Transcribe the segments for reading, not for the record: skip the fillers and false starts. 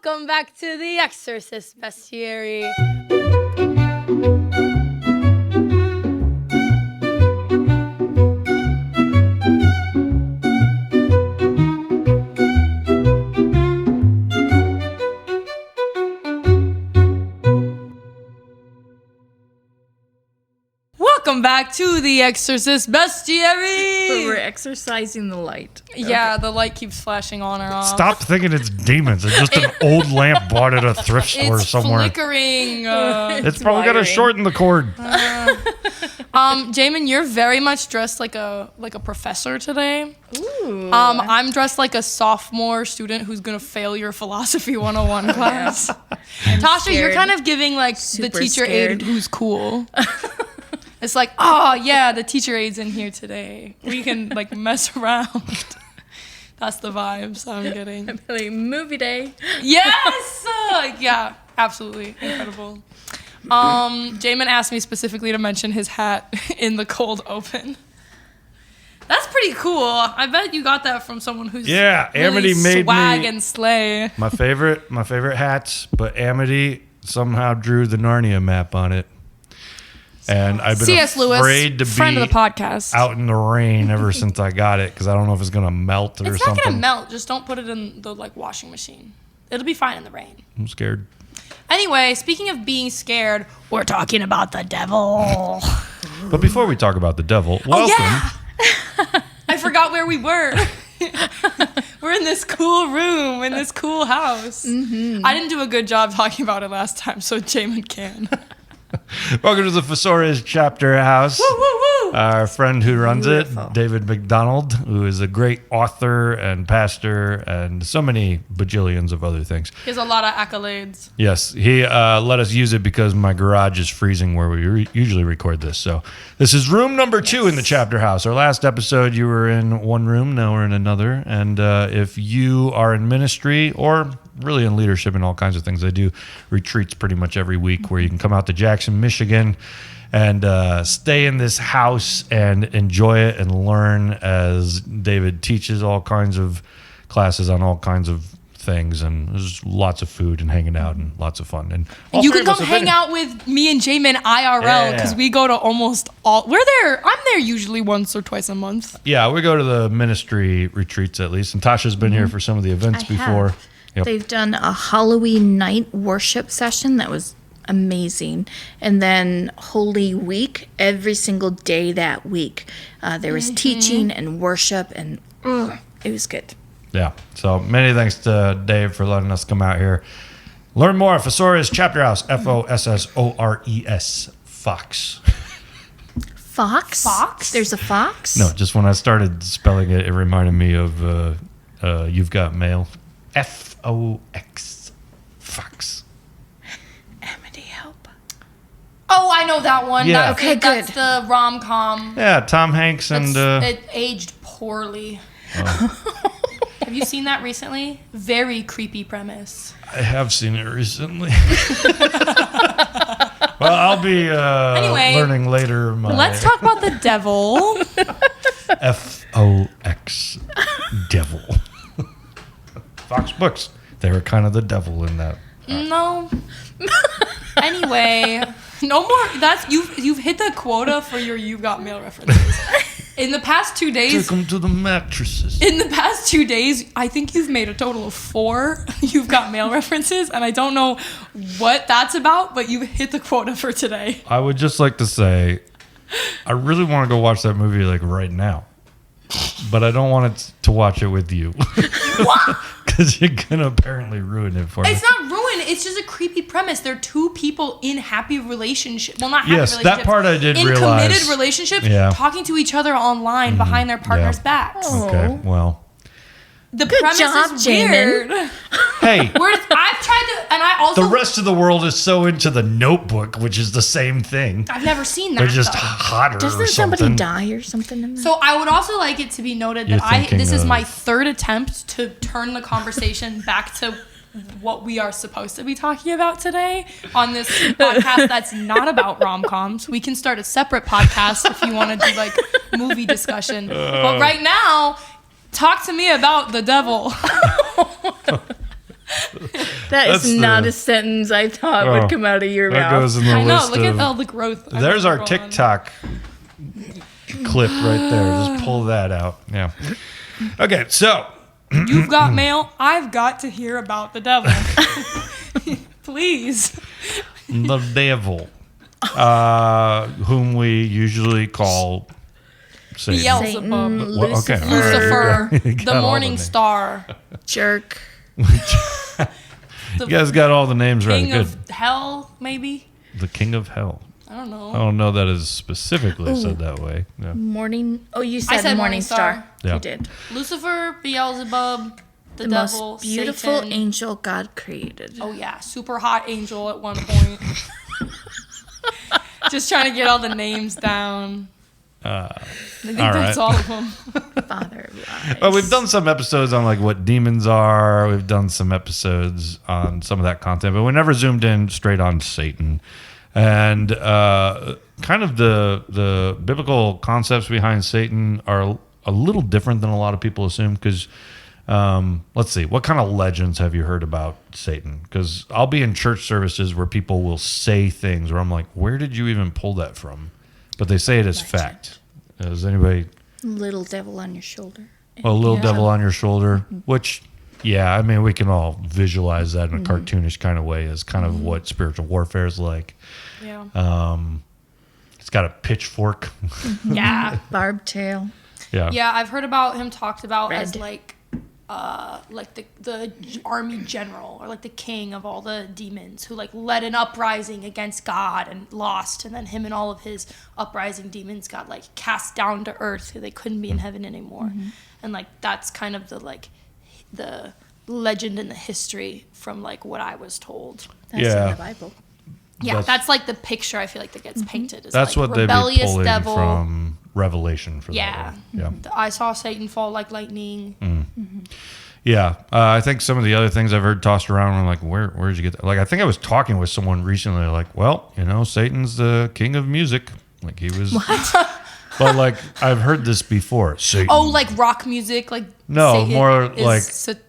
Welcome back to the Exorcist, Bestiary. Welcome back to the Exorcist Bestiary. We're exercising the light. Yeah, the light keeps flashing on or off. Stop thinking it's demons. It's just an old lamp bought at a thrift store It's somewhere. flickering. It's probably got to shorten the cord. Jamin, you're very much dressed like a professor today. Ooh. I'm dressed like a sophomore student who's gonna fail your philosophy 101 class. Tasha, scared. you're kind of giving like the Super teacher scared. aide who's cool. It's like, oh yeah, the teacher aide's in here today. We can like mess around. That's the vibes I'm getting. Like movie day. Yes! Yeah, absolutely. Incredible. Jamin asked me specifically to mention his hat in the cold open. That's pretty cool. I bet you got that from someone who's Amity really made swag me and slay. my favorite hats, but Amity somehow drew the Narnia map on it. And I've been C.S. Lewis, afraid to friend be of the podcast. out in the rain ever since I got it because I don't know if it's gonna melt or It's something. not gonna melt. Just don't put it in the like washing machine. It'll be fine in the rain. I'm scared. Anyway, speaking of being scared, we're talking about the devil. But before we talk about the devil, welcome. Yeah. I forgot where we were. We're in this cool room, in this cool house. Mm-hmm. I didn't do a good job talking about it last time, so Jamin can. Welcome to the Thesaurus Chapter House. Woo, woo, woo. Our friend who runs Beautiful. it, David McDonald, who is a great author and pastor and so many bajillions of other things. He has a lot of accolades. Yes, he let us use it because my garage is freezing where we usually record this. So this is room number 2 in the Chapter House. Our last episode, you were in one room, now we're in another. And if you are in ministry or really in leadership and all kinds of things, I do retreats pretty much every week where you can come out to Jackson, Michigan and stay in this house and enjoy it and learn as David teaches all kinds of classes on all kinds of things, and there's lots of food and hanging out and lots of fun. And all You three can of us come have been hang out with me and Jamin IRL because we go to almost all. We're there. I'm there usually once or twice a month. Yeah, we go to the ministry retreats at least, and Tasha's been here for some of the events before. Yep. They've done a Halloween night worship session that was amazing. And then Holy Week, every single day that week, there was teaching and worship, and it was good. Yeah. So many thanks to Dave for letting us come out here. Learn more at Thesaurus Chapter House, Fossores, Fox. Fox? Fox? There's a fox? No, just when I started spelling it, it reminded me of You've Got Mail. Fox. Fox. Amity, help. Oh, I know that one. Yeah. That's Okay, it. That's good. the rom-com. Yeah, Tom Hanks and... It aged poorly. Have you seen that recently? Very creepy premise. I have seen it recently. Well, I'll be Anyway, learning later. Let's talk about the devil. Fox. Devil. Fox Books. They were kind of the devil in that. No. Anyway, no more. That's you've hit the quota for your You've Got Mail references. In the past 2 days. Took them to the mattresses. In the past 2 days, I think you've made a total of 4 You've Got Mail references, and I don't know what that's about, but you hit the quota for today. I would just like to say, I really want to go watch that movie like right now, but I don't want it to watch it with you. What? Because you're gonna apparently ruin it for me. It's not ruined. It's just a creepy premise. They're 2 people in happy relationship. Well, not happy Yes, relationships. that part I did in realize. In committed relationships, Yeah. talking to each other online behind their partner's backs. Okay, well. The Good premise job, is Jamin. weird. Hey, I've tried to, and I also. the rest of the world is so into The Notebook, which is the same thing. I've never seen that. They're just though. hotter or Doesn't something. somebody die or something in that? So I would also like it to be noted You're that this is thinking my of- 3rd attempt to turn the conversation back to what we are supposed to be talking about today on this podcast that's not about rom-coms. We can start a separate podcast if you want to do like movie discussion. But right now, talk to me about the devil. That is That's not the- a sentence I thought Oh, would come out of your That mouth. goes in the I know. list Look at of- all the growth. I There's went our through on. TikTok clip right there. Just pull that out. Yeah. Okay, so You've got mail. I've got to hear about the devil. Please. the devil, whom we usually call Satan. Beelzebub. Satan, Well, okay. Lucifer, You got the all morning names. star, Jerk. the You guys got all the names right. king Good. of hell, maybe? The king of hell. I don't know. I don't know that is specifically said that way. Yeah. Morning. Oh, you said, said morning star. Yeah. You did. Lucifer, Beelzebub, the The devil, most beautiful Satan. angel God created. Oh yeah, super hot angel at one point. Just trying to get all the names down. I think all that's right. all of them. Father of lies. Well, we've done some episodes on like what demons are. We've done some episodes on some of that content, but we never zoomed in straight on Satan. And kind of the biblical concepts behind Satan are a little different than a lot of people assume. Because let's see, what kind of legends have you heard about Satan? Because I'll be in church services where people will say things where I'm like, where did you even pull that from? But they say it as fact. Does anybody? Little devil on your shoulder. A little Yeah. devil on your shoulder, which, yeah, I mean, we can all visualize that in a cartoonish kind of way as kind of what spiritual warfare is like. Yeah. It's got a pitchfork. Yeah. Barbed tail. Yeah. Yeah, I've heard about him talked about as Red. like the army general or like the king of all the demons who like led an uprising against God and lost, and then him and all of his uprising demons got like cast down to earth so they couldn't be in heaven anymore. And like that's kind of the legend and the history from like what I was told. That's Yeah. in the Bible. Yeah, that's like the picture I feel like that gets painted. Is That's like what they'd be rebellious pulling devil. from Revelation for Yeah. that one. I saw Satan fall like lightning. Yeah. I think some of the other things I've heard tossed around, I'm like, where'd you get that? Like, I think I was talking with someone recently, like, well, you know, Satan's the king of music. Like, he was. What? But, like, I've heard this before. Satan. Oh, like rock music, like No, Satan more is like-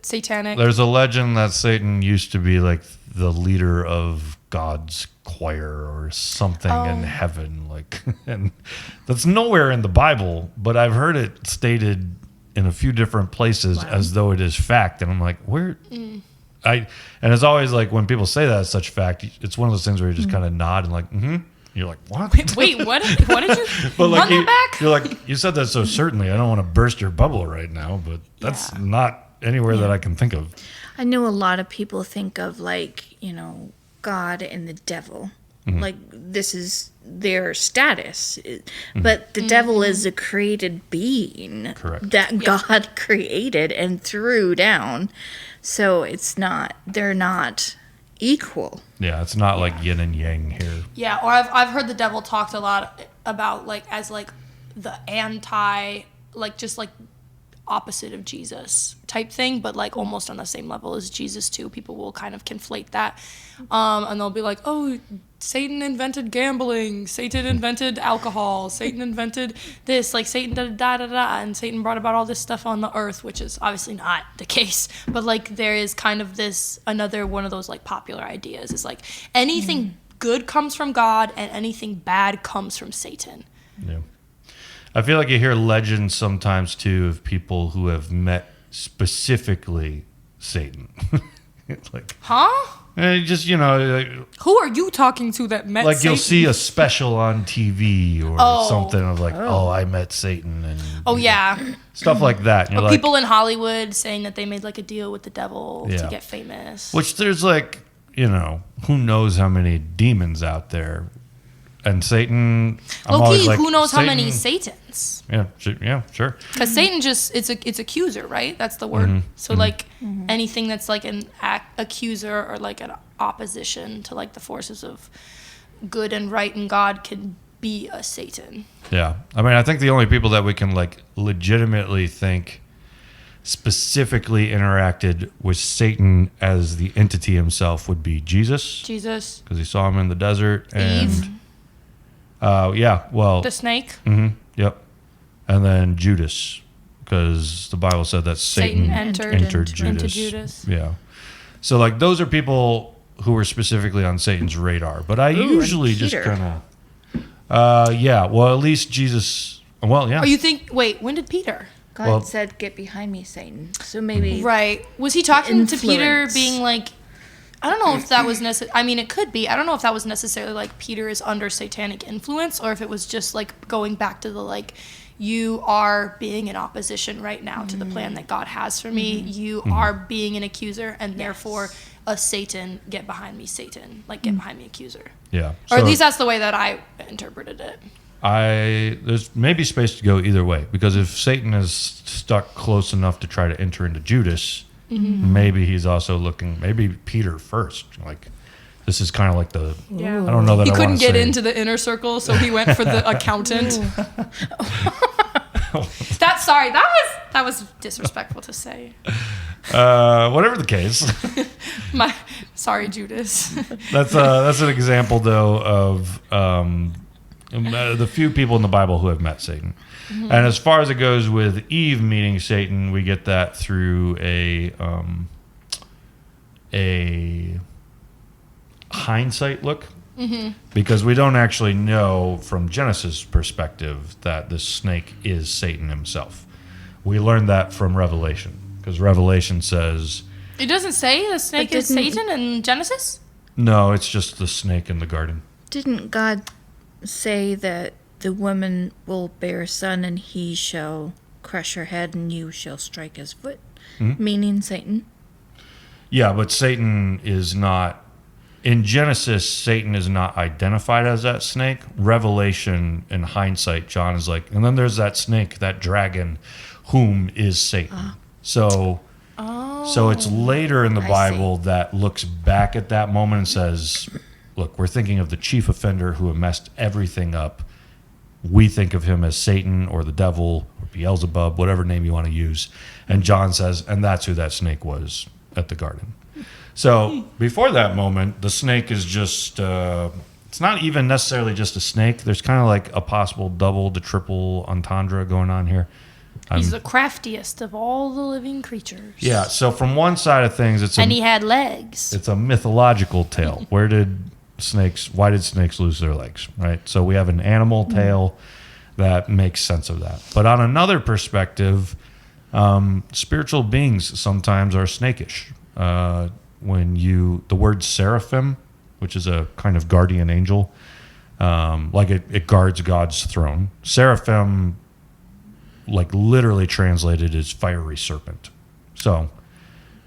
satanic. There's a legend that Satan used to be, like, the leader of God's choir or something in heaven. Like, and that's nowhere in the Bible, but I've heard it stated in a few different places as though it is fact. And I'm like, where? And it's always like when people say that it's such fact, it's one of those things where you just kind of nod and like, mm-hmm. You're like, what? Wait, what did you? But like run that back? you're like, you said that so certainly. I don't want to burst your bubble right now, but that's not anywhere that I can think of. I know a lot of people think of like, you know, God and the devil. Like this is their status. But the devil is a created being Correct. that God created and threw down. So they're not equal. Yeah, it's not like yin and yang here. Yeah, or I've heard the devil talked a lot about like as like the anti, like just like opposite of Jesus type thing, but like almost on the same level as Jesus too. People will kind of conflate that, and they'll be like, oh, Satan invented gambling, Satan invented alcohol, Satan invented this, like Satan da-da-da-da, and Satan brought about all this stuff on the earth, which is obviously not the case. But like there is kind of this, another one of those like popular ideas is like anything good comes from God and anything bad comes from Satan. Yeah. I feel like you hear legends sometimes too of people who have met specifically Satan. Like, Huh? just, you know, like, Who are you talking to that met like Satan? you'll see a special on TV or Oh. something of like, oh, I met Satan and Oh yeah, stuff like that. And you're like, people in Hollywood saying that they made like a deal with the devil to Yeah. get famous. which there's like, you know, who knows how many demons out there. And Satan, I'm Low always key, like, who knows how many Satan- Satans? Yeah, sure. Because Satan just it's accuser, right? That's the word. So like anything that's like an accuser or like an opposition to like the forces of good and right and God can be a Satan. Yeah. I mean, I think the only people that we can like legitimately think specifically interacted with Satan as the entity himself would be Jesus, Jesus, because he saw him in the desert. And Eve, well, the snake. yep. And then Judas, because the Bible said that Satan Satan entered entered into Judas. Judas. Yeah. So like those are people who are specifically on Satan's radar. But I usually just Peter. kind of, yeah. Well, at least Jesus. Well, yeah. Oh, you think? Wait, when did Peter? God Well- said, "Get behind me, Satan." So maybe Right. Was he talking to Peter Influence. being like, I don't know if that was necessary. I mean, it could be. I don't know if that was necessarily like Peter is under satanic influence or if it was just like going back to the like, you are being in opposition right now to the plan that God has for me. You are being an accuser and therefore a Satan, get behind me, Satan. Like, get behind me, accuser. Yeah. Or at So least that's the way that I interpreted it. there's maybe space to go either way, because if Satan is stuck close enough to try to enter into Judas, maybe he's also looking, maybe Peter first. Like, this is kind of like the, Yeah. I don't know that He I couldn't wanna get say- into the inner circle, so he went for the accountant. That was disrespectful to say. Whatever the case. Sorry, Judas. That's an example though of the few people in the Bible who have met Satan. And as far as it goes with Eve meeting Satan, we get that through a hindsight look, because we don't actually know from Genesis' perspective that this snake is Satan himself. We learned that from Revelation, because Revelation says It doesn't say the snake is didn't- Satan in Genesis? no, it's just the snake in the garden. didn't God say that the woman will bear a son and he shall crush her head and you shall strike his foot? Meaning Satan. Yeah, but Satan is not, in Genesis, Satan is not identified as that snake. Revelation, in hindsight, John is like, and then there's that snake, that dragon, whom is Satan. So it's later in the I Bible that looks back at that moment and says, look, we're thinking of the chief offender who messed everything up. We think of him as Satan or the devil or Beelzebub, whatever name you want to use. And John says, and that's who that snake was at the garden. So before that moment, the snake is just, it's not even necessarily just a snake. There's kind of like a possible double to triple entendre going on here. He's the craftiest of all the living creatures. Yeah, so from one side of things, And he had legs. it's a mythological tale. Why did snakes lose their legs, right? So we have an animal tale that makes sense of that. But on another perspective, spiritual beings sometimes are snakish. The word seraphim, which is a kind of guardian angel, like it guards God's throne. Seraphim, like literally translated, is fiery serpent. So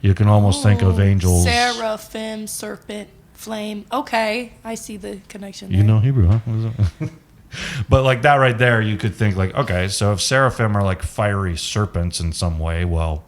you can almost think of angels. Seraphim, serpent, flame. Okay, I see the connection there. You know Hebrew, huh? What is it? But like that right there, you could think like, okay, so if seraphim are like fiery serpents in some way, well,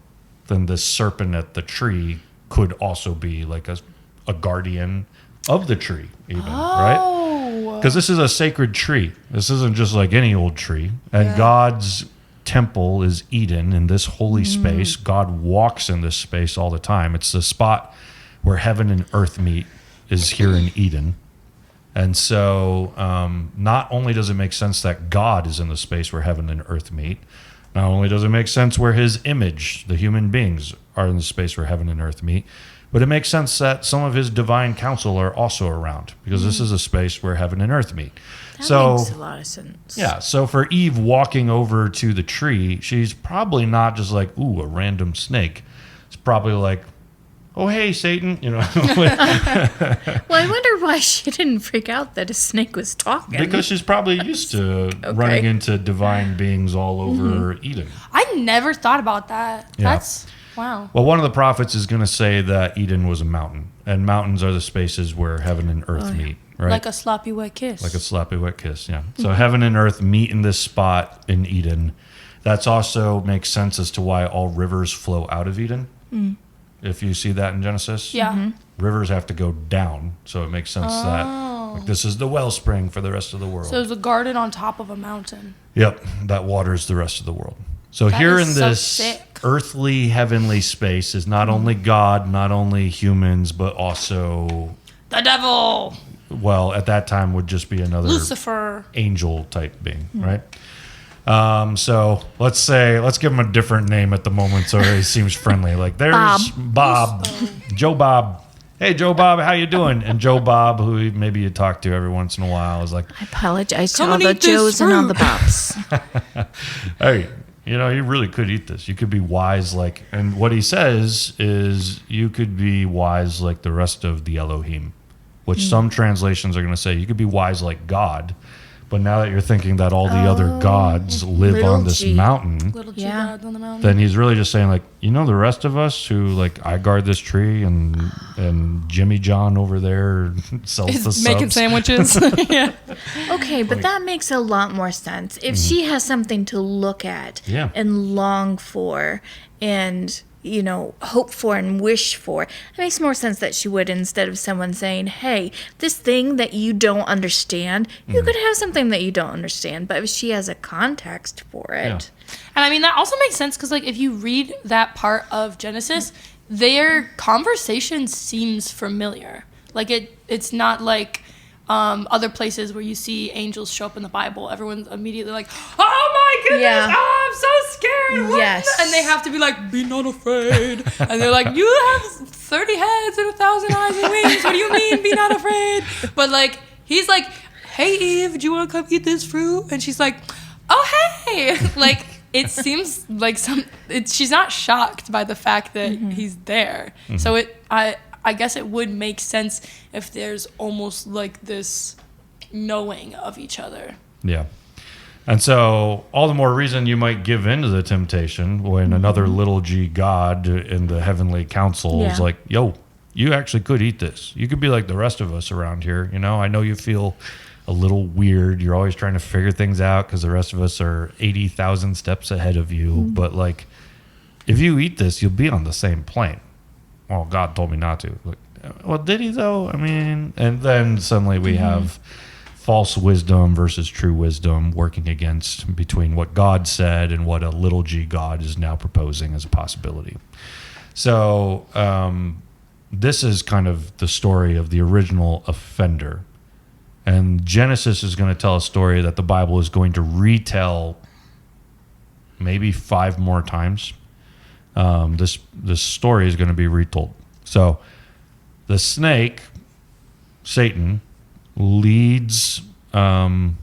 then this serpent at the tree could also be like a guardian of the tree, even, right? Oh. Because this is a sacred tree. This isn't just like any old tree. And God's temple is Eden, in this holy space. God walks in this space all the time. It's the spot where heaven and earth meet, is here in Eden. And so not only does it make sense that God is in the space where heaven and earth meet, not only does it make sense where his image, the human beings, are in the space where heaven and earth meet, but it makes sense that some of his divine counsel are also around, because this is a space where heaven and earth meet. That makes a lot of sense. Yeah, so for Eve walking over to the tree, she's probably not just like, ooh, a random snake. It's probably like, oh, hey, Satan, you know. Well, I wonder why she didn't freak out that a snake was talking. Because she's probably used to running into divine beings all over Eden. I never thought about that. Yeah. That's, wow. Well, one of the prophets is going to say that Eden was a mountain, and mountains are the spaces where heaven and earth meet, right? Like a sloppy wet kiss. Like a sloppy wet kiss, yeah. So heaven and earth meet in this spot in Eden. That's also makes sense as to why all rivers flow out of Eden. If you see that in Genesis. Yeah. Rivers have to go down, so it makes sense that like, this is the wellspring for the rest of the world. So there's a garden on top of a mountain. Yep, that waters the rest of the world. So That here is in so this sick. earthly, heavenly space is not only God, not only humans, but also, The devil. well, at that time would just be another Lucifer. angel type being, right? So let's give him a different name at the moment so he seems friendly. Like there's Bob. Joe Bob. Hey, Joe Bob, how you doing? And Joe Bob, who maybe you talk to every once in a while, is like, I apologize to all the Joes and all the Bobs. hey, you really could eat this. You could be wise and what he says is you could be wise like the rest of the Elohim, which some translations are going to say you could be wise like God. But now that you're thinking that all the other gods live on this mountain, Little G gods on the mountain. then he's really just saying the rest of us who I guard this tree and Jimmy John over there sells the subs. Making sandwiches. Yeah. Okay, but that makes a lot more sense. If she has something to look at and long for and hope for and wish for. It makes more sense that she would, instead of someone saying, hey, this thing that you don't understand, you could have something that you don't understand, but if she has a context for it. And I mean, that also makes sense because if you read that part of Genesis, their conversation seems familiar. It's not like other places where you see angels show up in the Bible. Everyone's immediately like, oh my goodness, oh, I'm so scared. What? Yes. And they have to be like, be not afraid. And they're like, you have 30 heads and 1,000 eyes and wings. What do you mean, be not afraid? But he's like, hey, Eve, do you want to come eat this fruit? And she's like, oh, hey. It seems like she's not shocked by the fact that he's there. So I guess it would make sense if there's almost this knowing of each other. Yeah. And so all the more reason you might give in to the temptation when another little g God in the heavenly council is like, yo, you actually could eat this. You could be like the rest of us around here. I know you feel a little weird. You're always trying to figure things out because the rest of us are 80,000 steps ahead of you. But if you eat this, you'll be on the same plane. Well, God told me not to. Well, did he though? I mean, and then suddenly we have false wisdom versus true wisdom working against between what God said and what a little g God is now proposing as a possibility. So this is kind of the story of the original offender. And Genesis is going to tell a story that the Bible is going to retell maybe 5 more times. This story is going to be retold. So the snake, Satan, leads Adam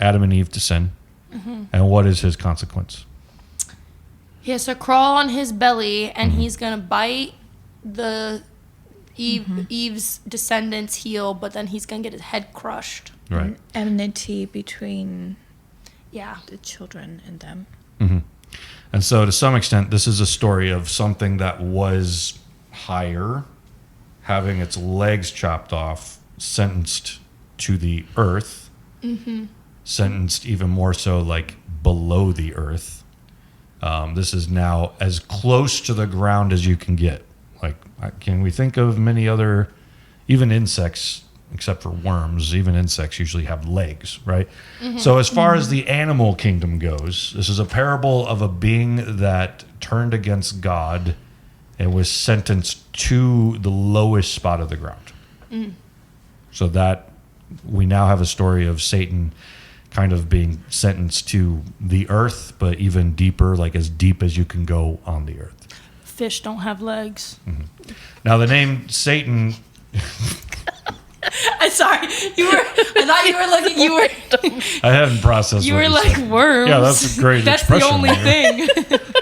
and Eve to sin. And what is his consequence? He has to crawl on his belly, and he's going to bite Eve's descendants' heel, but then he's going to get his head crushed. Right. Enmity between the children and them. And so to some extent, this is a story of something that was higher, having its legs chopped off, sentenced to the earth, sentenced even more so below the earth. This is now as close to the ground as you can get. Can we think of many other, even insects, except for worms, even insects usually have legs, right? So as far as the animal kingdom goes, this is a parable of a being that turned against God and was sentenced to the lowest spot of the ground. So that we now have a story of Satan kind of being sentenced to the earth, but even deeper, as deep as you can go on the earth. Fish don't have legs. Now the name Satan... I'm sorry. I thought you were looking. You were. I hadn't processed. You were like said. worms. Yeah, that's a great That's expression. the only thing.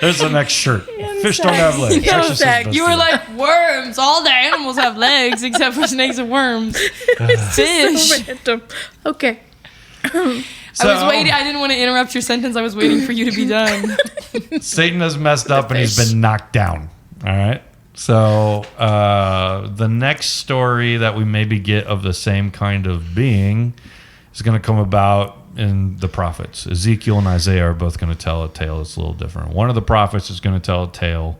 There's the next shirt. Fish don't have legs. You were like worms. All the animals have legs except for snakes and worms. Fish. So random. Okay. I was waiting. I didn't want to interrupt your sentence. I was waiting for you to be done. Satan has messed up and he's been knocked down. All right. So the next story that we maybe get of the same kind of being is going to come about in the prophets. Ezekiel and Isaiah are both going to tell a tale that's a little different. One of the prophets is going to tell a tale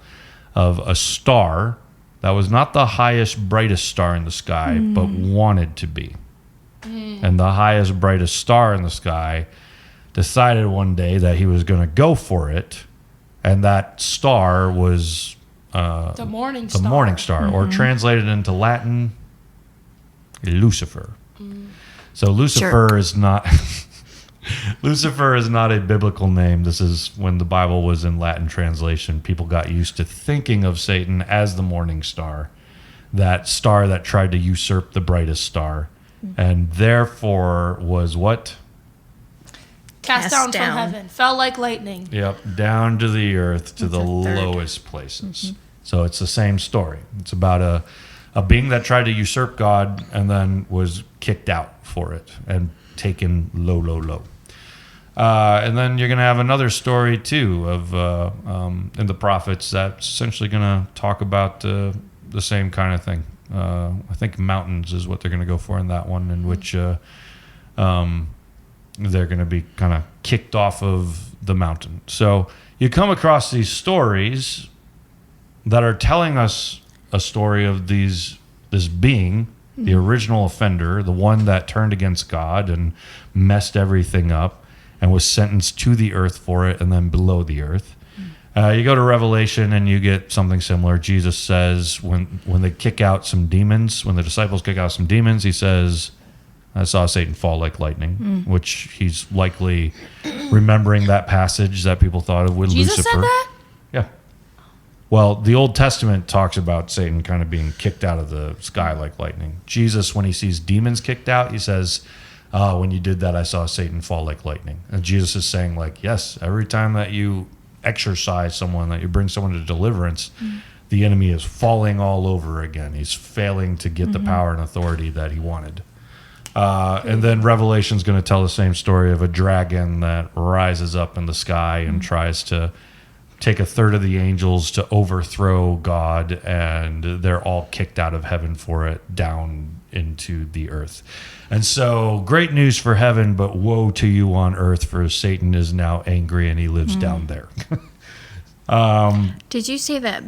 of a star that was not the highest, brightest star in the sky, but wanted to be. And the highest, brightest star in the sky decided one day that he was going to go for it, and that star was... the morning star. The morning star, or translated into Latin, Lucifer. So Lucifer is not... Lucifer is not a biblical name. This is when the Bible was in Latin translation. People got used to thinking of Satan as the morning star, that star that tried to usurp the brightest star, and therefore was what? Cast down from heaven, fell like lightning. Yep, down to the earth, to the That's a third. lowest places. So it's the same story. It's about a being that tried to usurp God and then was kicked out for it and taken low, low, low. And then you're going to have another story, too, of in the prophets that's essentially going to talk about the same kind of thing. I think mountains is what they're going to go for in that one, in which they're going to be kind of kicked off of the mountain. So you come across these stories that are telling us a story of this being, the original offender, the one that turned against God and messed everything up and was sentenced to the earth for it and then below the earth. You go to Revelation and you get something similar. Jesus says when they kick out some demons, when the disciples kick out some demons, he says, I saw Satan fall like lightning, which he's likely remembering that passage that people thought of with Jesus Lucifer. said that? Yeah. Well, the Old Testament talks about Satan kind of being kicked out of the sky like lightning. Jesus, when he sees demons kicked out, he says, when you did that, I saw Satan fall like lightning. And Jesus is saying, like, yes, every time that you exorcise someone, that you bring someone to deliverance, the enemy is falling all over again. He's failing to get the power and authority that he wanted. And then Revelation's going to tell the same story of a dragon that rises up in the sky and tries to take a third of the angels to overthrow God, and they're all kicked out of heaven for it, down into the earth. And so great news for heaven, but woe to you on earth, for Satan is now angry and he lives down there. Did you say that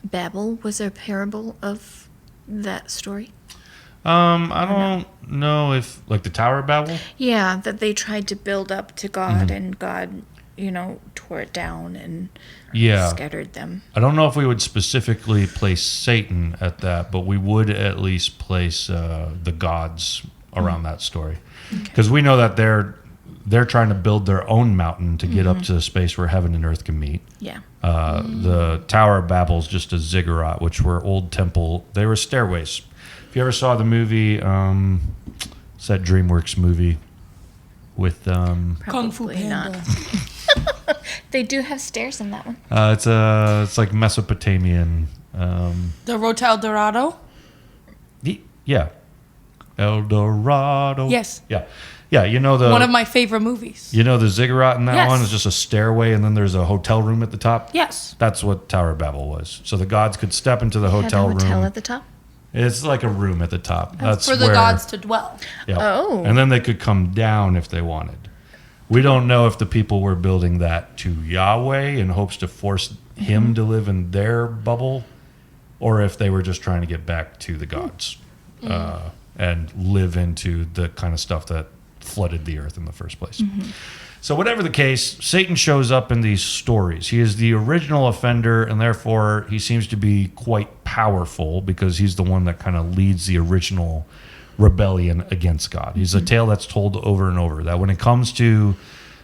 Babel was a parable of that story? I don't know if, like the Tower of Babel? Yeah, that they tried to build up to God and God, tore it down and scattered them. I don't know if we would specifically place Satan at that, but we would at least place the gods around that story. Because we know that they're trying to build their own mountain to get up to a space where heaven and earth can meet. Yeah. The Tower of Babel is just a ziggurat, which were old temple. They were stairways. If you ever saw the movie, it's that DreamWorks movie with Kung Fu Probably Panda. not. They do have stairs in that one. it's like Mesopotamian. The Rotel Dorado? Yeah, El Dorado. Yes. Yeah. You know One of my favorite movies. You know the ziggurat in that Yes. one is just a stairway, and then there's a hotel room at the top. Yes. That's what Tower of Babel was. So the gods could step into the Had a hotel hotel room. at the top. It's like a room at the top. That's for the where, gods to dwell. Yeah. Oh. And then they could come down if they wanted. We don't know if the people were building that to Yahweh in hopes to force him to live in their bubble, or if they were just trying to get back to the gods and live into the kind of stuff that flooded the earth in the first place. So whatever the case, Satan shows up in these stories. He is the original offender, and therefore he seems to be quite powerful because he's the one that kind of leads the original rebellion against God. He's a tale that's told over and over, that when it comes to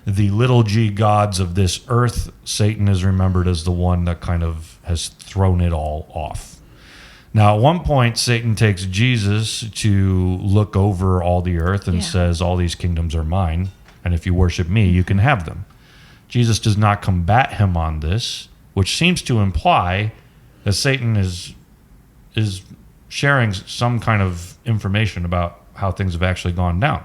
the little g gods of this earth, Satan is remembered as the one that kind of has thrown it all off. Now, at one point, Satan takes Jesus to look over all the earth and says, all these kingdoms are mine, and if you worship me, you can have them. Jesus does not combat him on this, which seems to imply that Satan is sharing some kind of information about how things have actually gone down.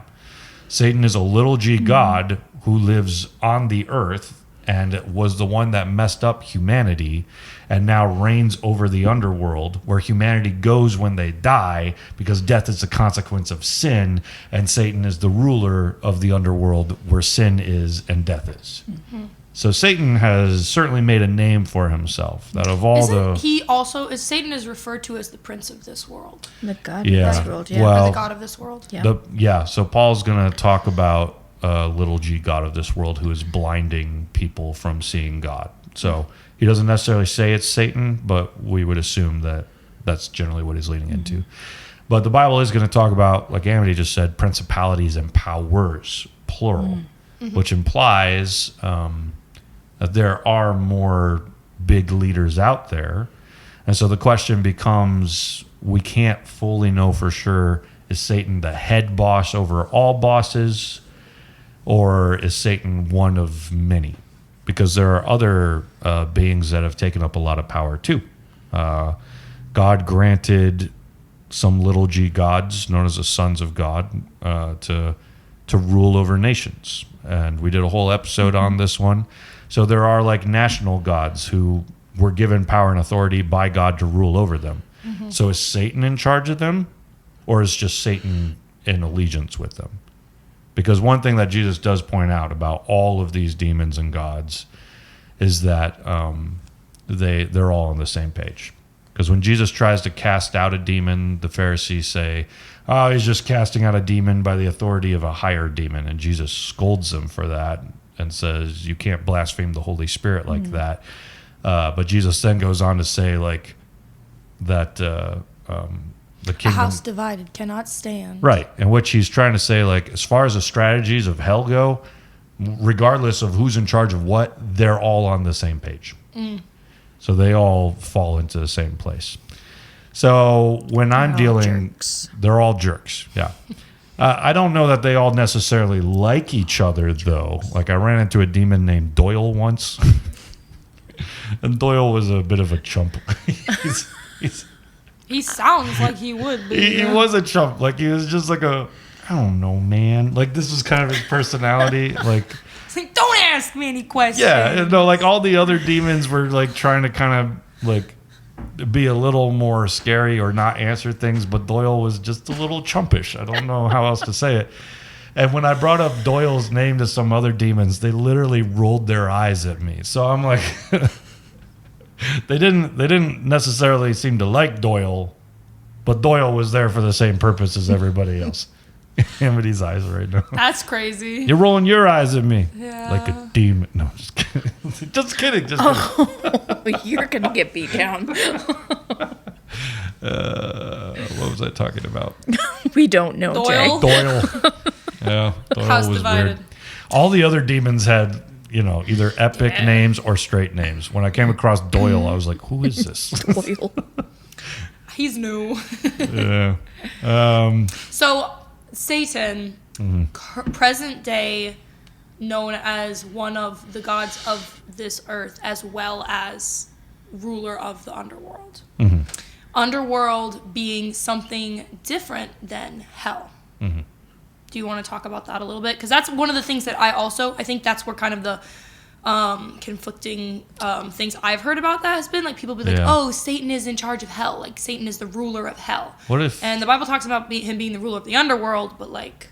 Satan is a little g god who lives on the earth and was the one that messed up humanity and now reigns over the underworld, where humanity goes when they die, because death is the consequence of sin, and Satan is the ruler of the underworld where sin is and death is. So Satan has certainly made a name for himself. That of all Satan is referred to as the prince of this world. The God Yeah. of this world. Yeah. Well, Or the god of this world. Yeah. So Paul's going to talk about little g god of this world who is blinding people from seeing God. So he doesn't necessarily say it's Satan, but we would assume that that's generally what he's leading into. But the Bible is going to talk about, like Amity just said, principalities and powers, plural, which implies that there are more big leaders out there. And so the question becomes, we can't fully know for sure, is Satan the head boss over all bosses, or is Satan one of many? Because there are other beings that have taken up a lot of power too. God granted some little g gods, known as the sons of God, to rule over nations. And we did a whole episode on this one. So there are like national gods who were given power and authority by God to rule over them. So is Satan in charge of them, or is just Satan in allegiance with them? Because one thing that Jesus does point out about all of these demons and gods is that they're all on the same page. Because when Jesus tries to cast out a demon, the Pharisees say, oh, he's just casting out a demon by the authority of a higher demon. And Jesus scolds them for that and says, you can't blaspheme the Holy Spirit like that. But Jesus then goes on to say, like, that the kingdom... A house divided cannot stand. Right. In which he's trying to say, like, as far as the strategies of hell go, regardless of who's in charge of what, they're all on the same page. So they all fall into the same place. So when I'm dealing... Jerks. They're all jerks, yeah. I don't know that they all necessarily like each other, though. Like, I ran into a demon named Doyle once. And Doyle was a bit of a chump. He sounds like he would be. He was a chump. Like, he was just like I don't know, man. Like, this was kind of his personality. Like, It's like, don't ask me any questions. yeah, no, like all the other demons were like trying to kind of like be a little more scary or not answer things, but Doyle was just a little chumpish. I don't know how else to say it. And when I brought up Doyle's name to some other demons, they literally rolled their eyes at me. So I'm like, they didn't necessarily seem to like Doyle, but Doyle was there for the same purpose as everybody else. Amity's eyes right now. That's crazy. You're rolling your eyes at me Yeah. like a demon. No, just kidding. Just kidding. You're going to get beat down. What was I talking about? We don't know, Doyle? Jay. Doyle. Yeah, Doyle House was divided. weird. All the other demons had, either epic names or straight names. When I came across Doyle, I was like, who is this? Doyle. He's new. Yeah. So Satan, present day, known as one of the gods of this earth, as well as ruler of the underworld. Underworld being something different than hell. Do you want to talk about that a little bit? Because that's one of the things that I think that's where kind of the conflicting things I've heard about that has been. Like, people be like, oh, Satan is in charge of hell. Like, Satan is the ruler of hell. What if... And the Bible talks about him being the ruler of the underworld, but, like,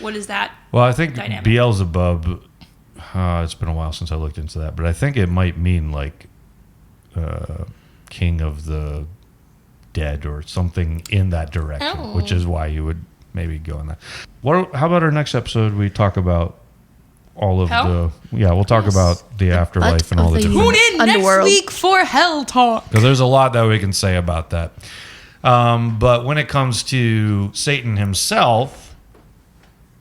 what is that Well, I think dynamic? Beelzebub, it's been a while since I looked into that, but I think it might mean, like, king of the dead or something in that direction, which is why you would maybe go in that. How about our next episode? We talk about all of hell? we'll talk about the afterlife and all the different... Tune in Underworld. next week for Hell Talk. Because there's a lot that we can say about that. But when it comes to Satan himself,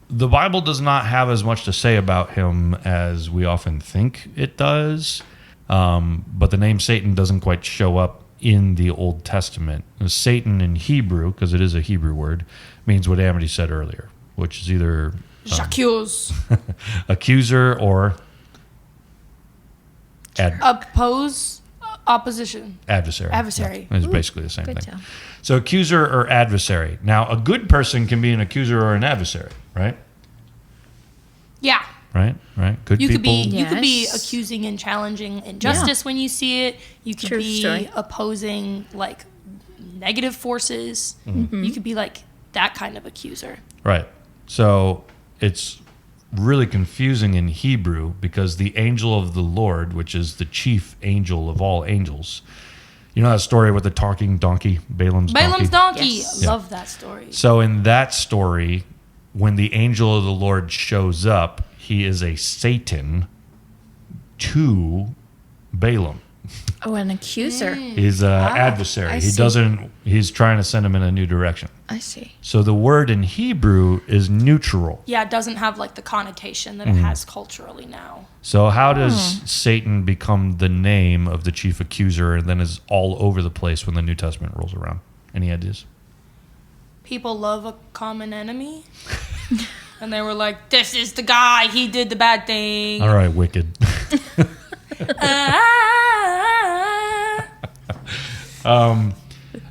the Bible does not have as much to say about him as we often think it does. But the name Satan doesn't quite show up in the Old Testament. Satan in Hebrew, because it is a Hebrew word, means what Amity said earlier, which is either J'accuse. accuser or Opposition. adversary. Adversary. Yeah, it's basically the same thing. job. So accuser or adversary. Now, a good person can be an accuser or an adversary, right? Yeah. Right? Good You people. could be Yes. accusing and challenging injustice when you see it. You could True be story. opposing, like, negative forces. You could be like that kind of accuser. Right. So it's really confusing in Hebrew because the angel of the Lord, which is the chief angel of all angels, you know that story with the talking donkey, Balaam's donkey? Yes. Love that story. So in that story, when the angel of the Lord shows up, he is a Satan to Balaam. Oh, an accuser. He's an adversary. I He see. doesn't. He's trying to send him in a new direction. I see. So the word in Hebrew is neutral. Yeah, it doesn't have like the connotation that it has culturally now. So how does Satan become the name of the chief accuser and then is all over the place when the New Testament rolls around? Any ideas? People love a common enemy. And they were like, this is the guy, he did the bad thing. All right, wicked.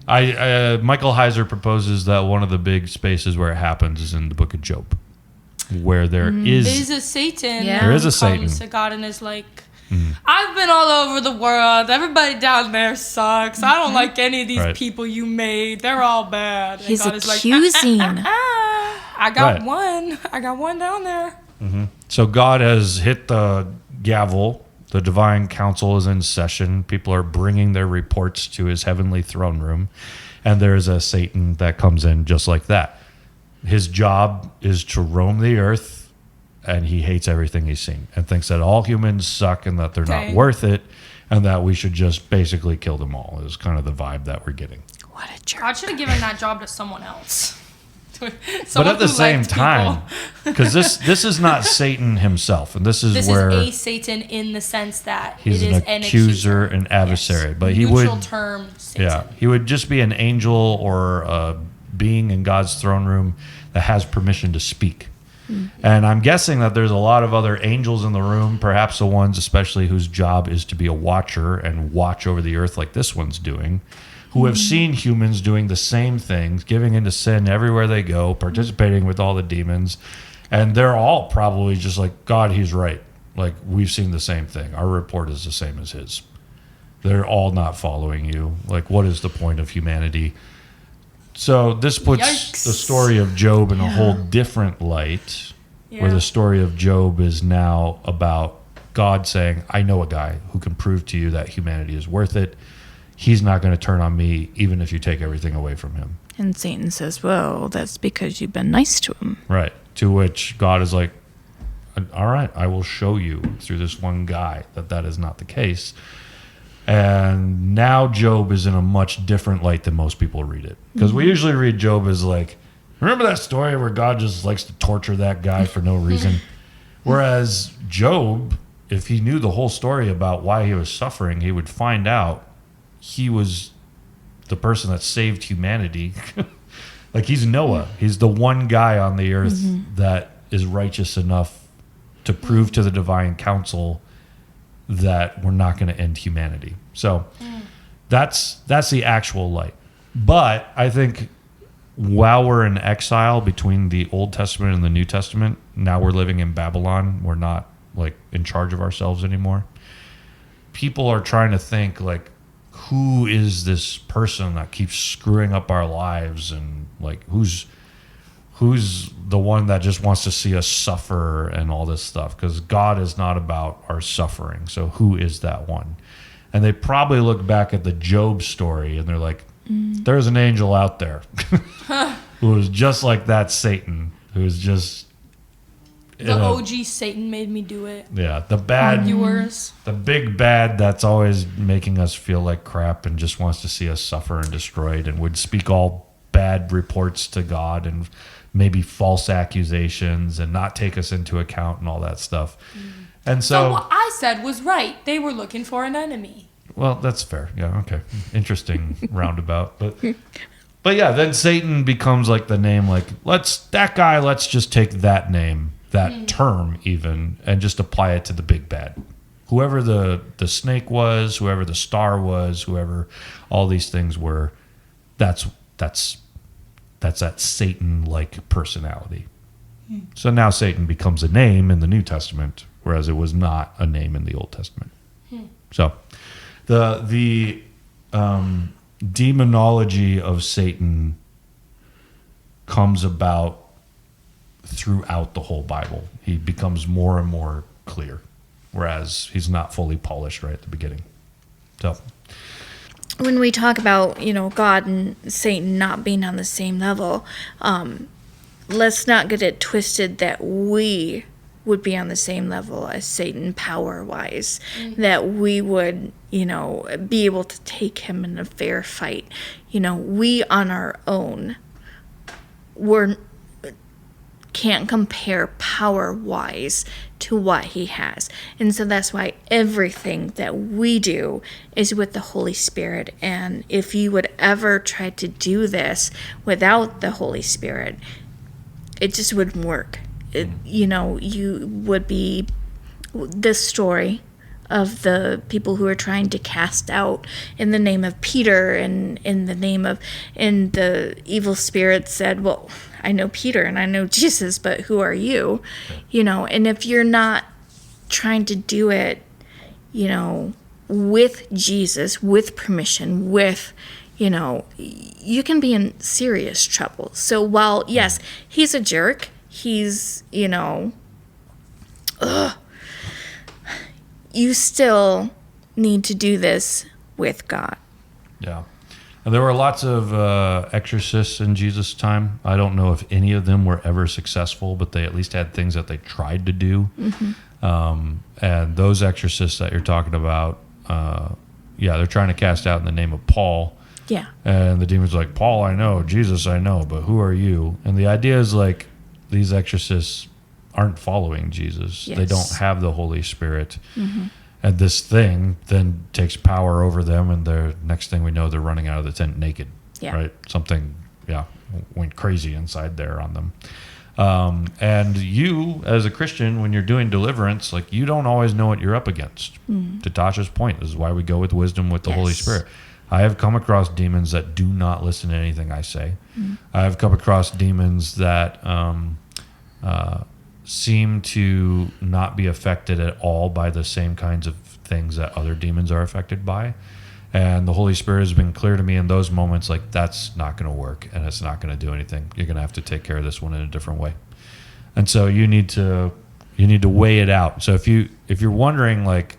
Michael Heiser proposes that one of the big spaces where it happens is in the book of Job, where there Is a Satan. Yeah. There is a who Satan. comes to God and is like, I've been all over the world. Everybody down there sucks. I don't like any of these Right. people you made. They're all bad. And He's God is like, accusing. I got Right. one. I got one down there. So God has hit the gavel. The divine council is in session. People are bringing their reports to his heavenly throne room. And there's a Satan that comes in just like that. His job is to roam the earth, and he hates everything he's seen and thinks that all humans suck and that they're not Okay. worth it and that we should just basically kill them all is kind of the vibe that we're getting. What a jerk. God should have given that job to someone else. But at the same time, because this is not Satan himself, and this is this where is a Satan in the sense that he's it is an accuser and adversary. Yes. But he Neutral would, term Satan. yeah, he would just be an angel or a being in God's throne room that has permission to speak. And I'm guessing that there's a lot of other angels in the room, perhaps the ones especially whose job is to be a watcher and watch over the earth like this one's doing, who have seen humans doing the same things, giving into sin everywhere they go, participating with all the demons. And they're all probably just like, God, he's right. Like, we've seen the same thing. Our report is the same as his. They're all not following you. Like, what is the point of humanity? So this puts Yikes. the story of Job in a whole different light, where Yeah. the story of Job is now about God saying, I know a guy who can prove to you that humanity is worth it. He's not going to turn on me, even if you take everything away from him. And Satan says, well, that's because you've been nice to him. Right. To which God is like, all right, I will show you through this one guy that is not the case. And now Job is in a much different light than most people read it. Because we usually read Job as like, remember that story where God just likes to torture that guy for no reason? Whereas Job, if he knew the whole story about why he was suffering, he would find out he was the person that saved humanity. Like, he's Noah. He's the one guy on the earth that is righteous enough to prove to the divine council that we're not going to end humanity. So that's the actual light. But I think while we're in exile between the Old Testament and the New Testament, now we're living in Babylon. We're not like in charge of ourselves anymore. People are trying to think like, who is this person that keeps screwing up our lives, and like who's the one that just wants to see us suffer and all this stuff, because God is not about our suffering. So who is that one? And they probably look back at the Job story and they're like, there's an angel out there who is just like that Satan, who is just The OG Satan made me do it. yeah, the bad Arguers. the big bad that's always making us feel like crap and just wants to see us suffer and destroyed, and would speak all bad reports to God and maybe false accusations and not take us into account and all that stuff. And So what I said was right. They were looking for an enemy. well, that's fair. Yeah, okay. Interesting roundabout. But yeah, then Satan becomes like the name, like, let's just take that name, that term even, and just apply it to the big bad. Whoever the snake was, whoever the star was, whoever all these things were, that's that Satan-like personality. So now Satan becomes a name in the New Testament, whereas it was not a name in the Old Testament. So the demonology of Satan comes about throughout the whole Bible. He becomes more and more clear, whereas he's not fully polished right at the beginning. So When we talk about, God and Satan not being on the same level, let's not get it twisted that we would be on the same level as Satan power-wise, that we would, be able to take him in a fair fight. We on our own can't compare power-wise to what he has. And so that's why everything that we do is with the Holy Spirit. And if you would ever try to do this without the Holy Spirit, it just wouldn't work. You would be this story of the people who are trying to cast out in the name of Peter, and the evil spirit said, well, I know Peter and I know Jesus, but who are you? And if you're not trying to do it, with Jesus, with permission, you can be in serious trouble. So while, yes, he's a jerk, he's, you still need to do this with God. Yeah. And there were lots of exorcists in Jesus' time. I don't know if any of them were ever successful, but they at least had things that they tried to do. And those exorcists that you're talking about, they're trying to cast out in the name of Paul. Yeah. And the demon's like, Paul, I know. Jesus, I know. But who are you? And the idea is like these exorcists aren't following Jesus. Yes. They don't have the Holy Spirit. And this thing then takes power over them, and the next thing we know, they're running out of the tent naked. Yeah. Right? Something, went crazy inside there on them. And you, as a Christian, when you're doing deliverance, like, you don't always know what you're up against. To Tasha's point, this is why we go with wisdom with the Holy Spirit. I have come across demons that do not listen to anything I say. I have come across demons that seem to not be affected at all by the same kinds of things that other demons are affected by. And the Holy Spirit has been clear to me in those moments, like, that's not going to work and it's not going to do anything. You're going to have to take care of this one in a different way. And so you need to weigh it out. So if you're wondering, like,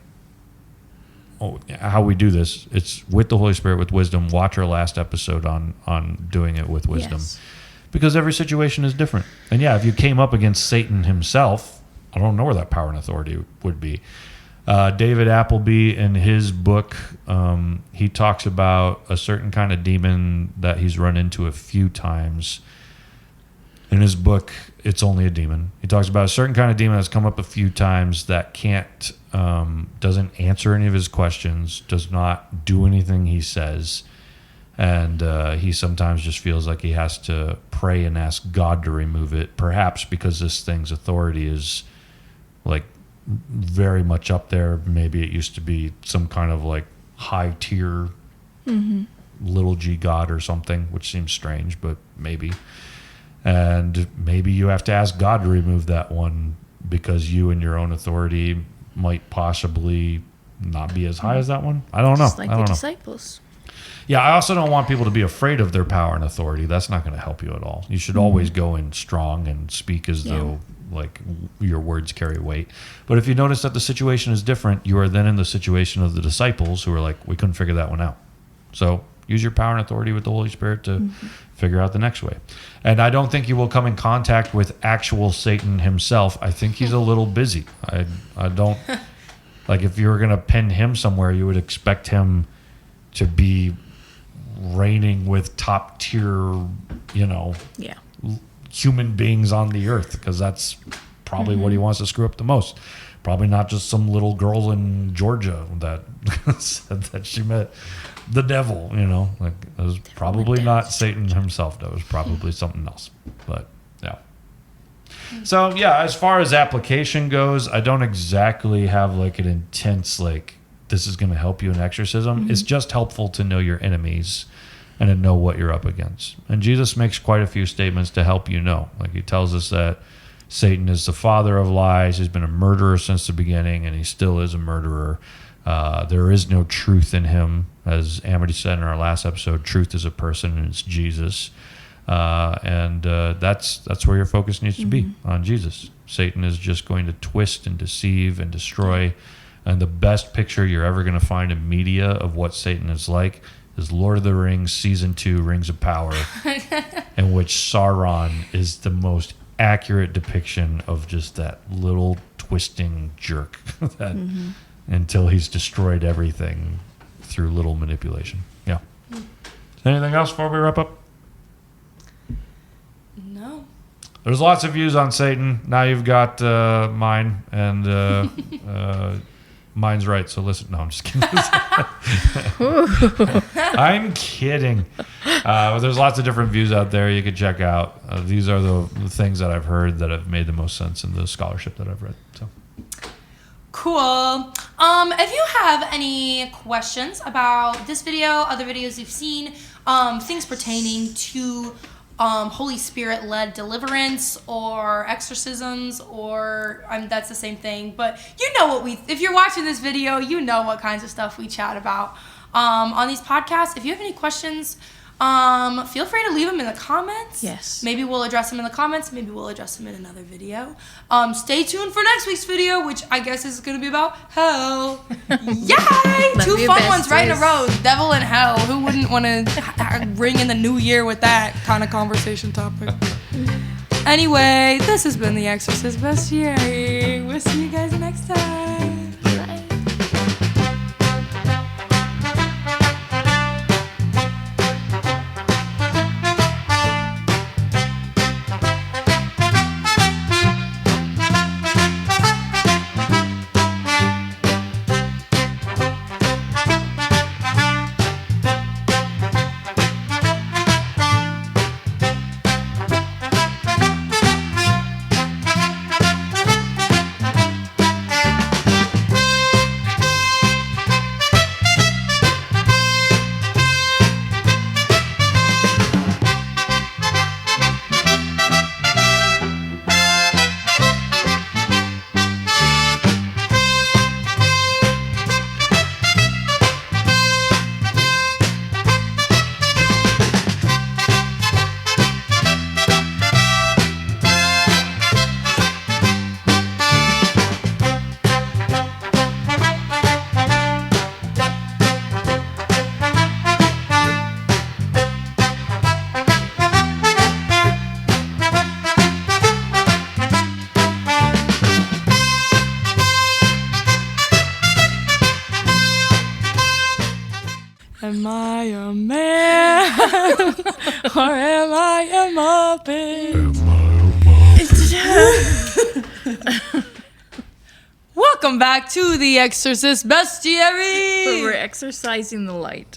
how we do this, it's with the Holy Spirit, with wisdom. Watch our last episode on doing it with wisdom. Yes. Because every situation is different. And if you came up against Satan himself, I don't know where that power and authority would be. David Appleby, in his book, he talks about a certain kind of demon that he's run into a few times. In his book, It's Only a Demon. He talks about a certain kind of demon that's come up a few times that doesn't answer any of his questions, does not do anything he says. And he sometimes just feels like he has to pray and ask God to remove it, perhaps because this thing's authority is like very much up there. Maybe it used to be some kind of like high tier little g God or something, which seems strange, but maybe. And maybe you have to ask God to remove that one because you and your own authority might possibly not be as high as that one. I don't know. Just like the disciples. Yeah, I also don't want people to be afraid of their power and authority. That's not going to help you at all. You should always go in strong and speak as though like your words carry weight. But if you notice that the situation is different, you are then in the situation of the disciples who are like, we couldn't figure that one out. So use your power and authority with the Holy Spirit to figure out the next way. And I don't think you will come in contact with actual Satan himself. I think he's a little busy. I don't, like, if you were going to pin him somewhere, you would expect him to be reigning with top tier, human beings on the earth, because that's probably what he wants to screw up the most. Probably not just some little girl in Georgia that said that she met the devil, like, it was probably not Satan himself. That was probably something else. But so as far as application goes, I don't exactly have like an intense, like, this is going to help you in exorcism. It's just helpful to know your enemies and to know what you're up against. And Jesus makes quite a few statements to help you know. Like, he tells us that Satan is the father of lies. He's been a murderer since the beginning, and he still is a murderer. There is no truth in him. As Amity said in our last episode, truth is a person, and it's Jesus. And that's where your focus needs to be, on Jesus. Satan is just going to twist and deceive and destroy. And the best picture you're ever going to find in media of what Satan is like is Lord of the Rings Season 2, Rings of Power, in which Sauron is the most accurate depiction of just that little twisting jerk that until he's destroyed everything through little manipulation. Yeah. Anything else before we wrap up? No. There's lots of views on Satan. Now you've got mine, and mine's right. So listen. No, I'm just kidding. I'm kidding. There's lots of different views out there you could check out. These are the things that I've heard that have made the most sense in the scholarship that I've read. So. Cool. If you have any questions about this video, other videos you've seen, things pertaining to Holy Spirit-led deliverance or exorcisms, or that's the same thing, but you know what if you're watching this video, you know what kinds of stuff we chat about on these podcasts. If you have any questions, feel free to leave them in the comments. Yes. Maybe we'll address them in the comments. Maybe we'll address them in another video. Stay tuned for next week's video, which I guess is going to be about hell. Yay! Love 2 you, fun ones right in a besties. row. Devil and hell. Who wouldn't want to ring in the new year with that kind of conversation topic? Anyway, this has been the Exorcist Bestiary. We'll see you guys next time. Am I a man or am I a muppet? Welcome back to the Exorcist Bestiary. We're exercising the light.